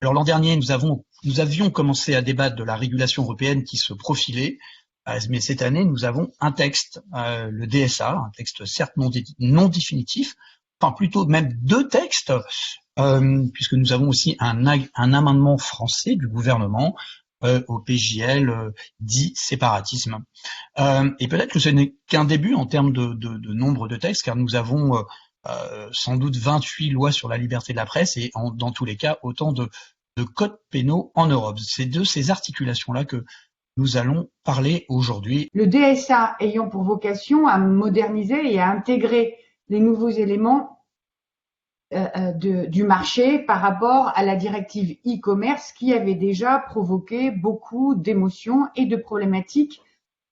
Alors l'an dernier, nous avions commencé à débattre de la régulation européenne qui se profilait, mais cette année, nous avons un texte, le DSA, un texte certes non définitif, enfin plutôt même deux textes, puisque nous avons aussi un amendement français du gouvernement au PJL dit séparatisme. Et peut-être que ce n'est qu'un début en termes de nombre de textes, car nous avons sans doute 28 lois sur la liberté de la presse et dans tous les cas autant de codes pénaux en Europe. C'est de ces articulations-là que nous allons parler aujourd'hui. Le DSA ayant pour vocation à moderniser et à intégrer les nouveaux éléments du marché par rapport à la directive e-commerce qui avait déjà provoqué beaucoup d'émotions et de problématiques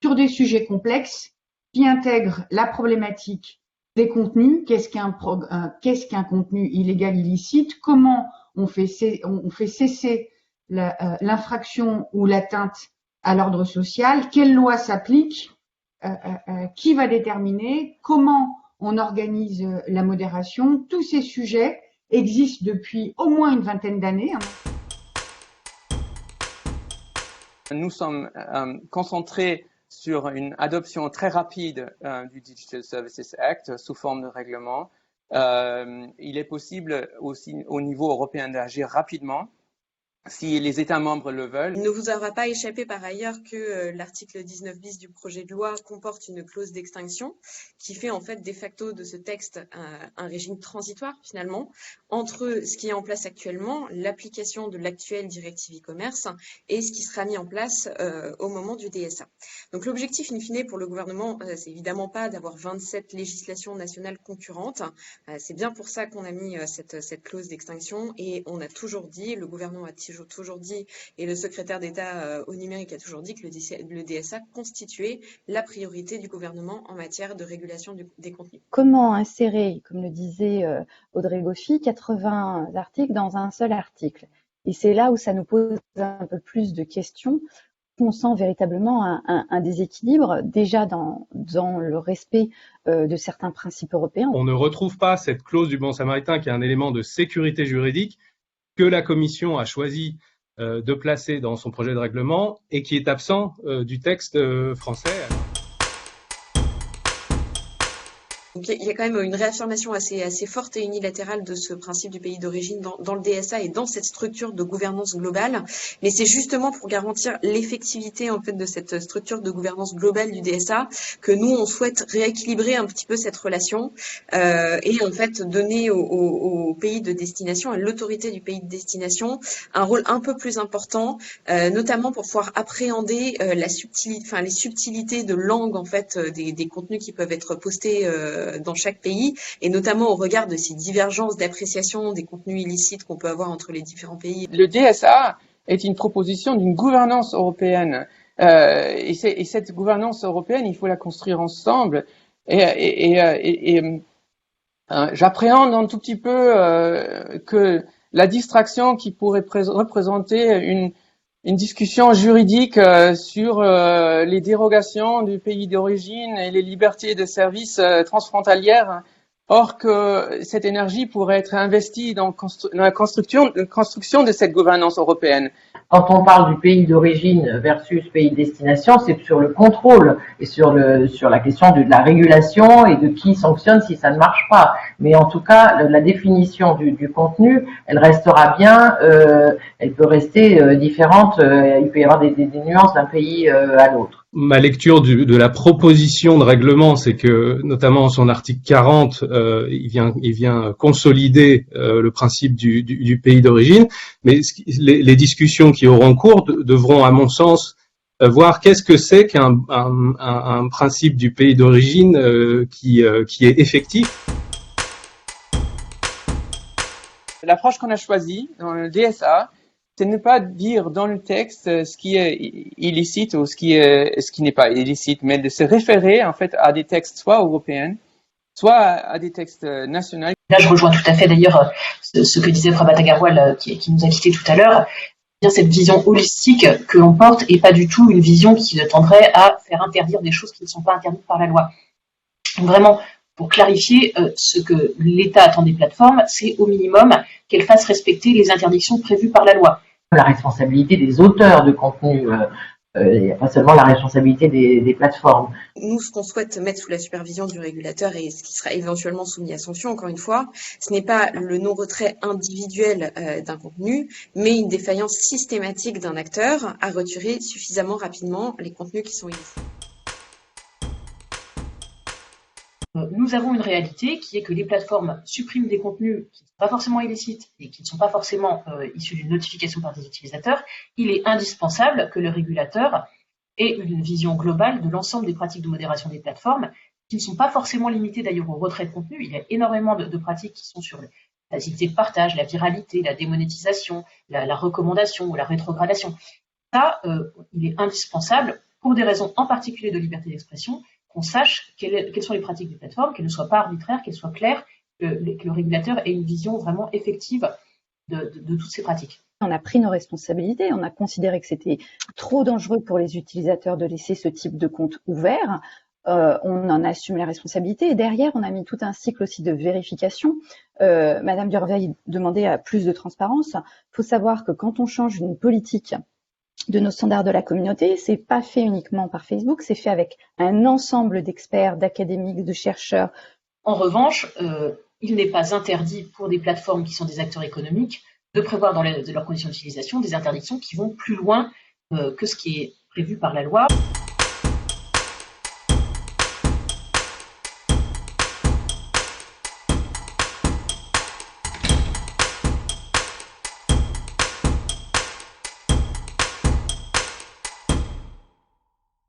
sur des sujets complexes qui intègrent la problématique des contenus, qu'est-ce qu'un contenu illégal, illicite, comment on fait cesser l'infraction ou l'atteinte à l'ordre social, quelle loi s'applique, qui va déterminer, comment on organise la modération. Tous ces sujets existent depuis au moins une vingtaine d'années. Nous sommes concentrés sur une adoption très rapide du Digital Services Act sous forme de règlement. Il est possible aussi au niveau européen d'agir rapidement si les États membres le veulent. Il ne vous aura pas échappé par ailleurs que l'article 19 bis du projet de loi comporte une clause d'extinction qui fait en fait de facto de ce texte un régime transitoire finalement entre ce qui est en place actuellement, l'application de l'actuelle directive e-commerce et ce qui sera mis en place au moment du DSA. Donc l'objectif in fine pour le gouvernement, c'est évidemment pas d'avoir 27 législations nationales concurrentes. C'est bien pour ça qu'on a mis cette clause d'extinction et on a toujours dit, le gouvernement a toujours dit, et le secrétaire d'État au numérique a toujours dit que le DSA constituait la priorité du gouvernement en matière de régulation des contenus. Comment insérer, comme le disait Audrey Goffy, 80 articles dans un seul article? Et c'est là où ça nous pose un peu plus de questions. On sent véritablement un déséquilibre déjà dans le respect de certains principes européens. On ne retrouve pas cette clause du bon samaritain qui est un élément de sécurité juridique que la Commission a choisi de placer dans son projet de règlement et qui est absent du texte français. Donc, il y a quand même une réaffirmation assez forte et unilatérale de ce principe du pays d'origine dans le DSA et dans cette structure de gouvernance globale. Mais c'est justement pour garantir l'effectivité en fait de cette structure de gouvernance globale du DSA que nous on souhaite rééquilibrer un petit peu cette relation et en fait donner au pays de destination, à l'autorité du pays de destination, un rôle un peu plus important, notamment pour pouvoir appréhender les subtilités de langue en fait des contenus qui peuvent être postés dans chaque pays, et notamment au regard de ces divergences d'appréciation des contenus illicites qu'on peut avoir entre les différents pays. Le DSA est une proposition d'une gouvernance européenne, et cette gouvernance européenne, il faut la construire ensemble. J'appréhende un tout petit peu que la distraction qui pourrait représenter une discussion juridique sur les dérogations du pays d'origine et les libertés de services transfrontalières, or que cette énergie pourrait être investie dans la construction de cette gouvernance européenne. Quand on parle du pays d'origine versus pays de destination, c'est sur le contrôle et sur la question de la régulation et de qui sanctionne si ça ne marche pas. Mais en tout cas, la définition du contenu, elle restera bien, elle peut rester différente, il peut y avoir des nuances d'un pays à l'autre. Ma lecture de la proposition de règlement, c'est que, notamment son article 40, il vient consolider le principe du pays d'origine, mais les discussions qui auront cours devront, à mon sens, voir qu'est-ce que c'est qu'un principe du pays d'origine qui est effectif. L'approche qu'on a choisie dans le DSA, c'est ne pas dire dans le texte ce qui est illicite ou ce qui n'est pas illicite, mais de se référer en fait à des textes soit européens, soit à des textes nationaux. Là, je rejoins tout à fait d'ailleurs ce que disait Prabhat Agarwal qui nous a quittés tout à l'heure. Cette vision holistique que l'on porte et pas du tout une vision qui tendrait à faire interdire des choses qui ne sont pas interdites par la loi. Vraiment, pour clarifier ce que l'État attend des plateformes, c'est au minimum qu'elles fassent respecter les interdictions prévues par la loi. La responsabilité des auteurs de contenu, pas seulement la responsabilité des plateformes. Nous, ce qu'on souhaite mettre sous la supervision du régulateur et ce qui sera éventuellement soumis à sanction, encore une fois, ce n'est pas le non-retrait individuel d'un contenu, mais une défaillance systématique d'un acteur à retirer suffisamment rapidement les contenus qui sont illicites. Nous avons une réalité qui est que les plateformes suppriment des contenus qui ne sont pas forcément illicites et qui ne sont pas forcément issus d'une notification par des utilisateurs. Il est indispensable que le régulateur ait une vision globale de l'ensemble des pratiques de modération des plateformes, qui ne sont pas forcément limitées d'ailleurs au retrait de contenu. Il y a énormément de pratiques qui sont sur la facilité de partage, la viralité, la démonétisation, la recommandation ou la rétrogradation. Ça, il est indispensable, pour des raisons en particulier de liberté d'expression, qu'on sache quelles sont les pratiques des plateformes, qu'elles ne soient pas arbitraires, qu'elles soient claires, que le régulateur ait une vision vraiment effective de toutes ces pratiques. On a pris nos responsabilités, on a considéré que c'était trop dangereux pour les utilisateurs de laisser ce type de compte ouvert. On en a assumé la responsabilité et derrière, on a mis tout un cycle aussi de vérification. Madame Durveil demandait à plus de transparence. Il faut savoir que quand on change une politique de nos standards de la communauté, c'est pas fait uniquement par Facebook, c'est fait avec un ensemble d'experts, d'académiques, de chercheurs. En revanche, il n'est pas interdit pour des plateformes qui sont des acteurs économiques de prévoir dans leurs conditions d'utilisation des interdictions qui vont plus loin que ce qui est prévu par la loi.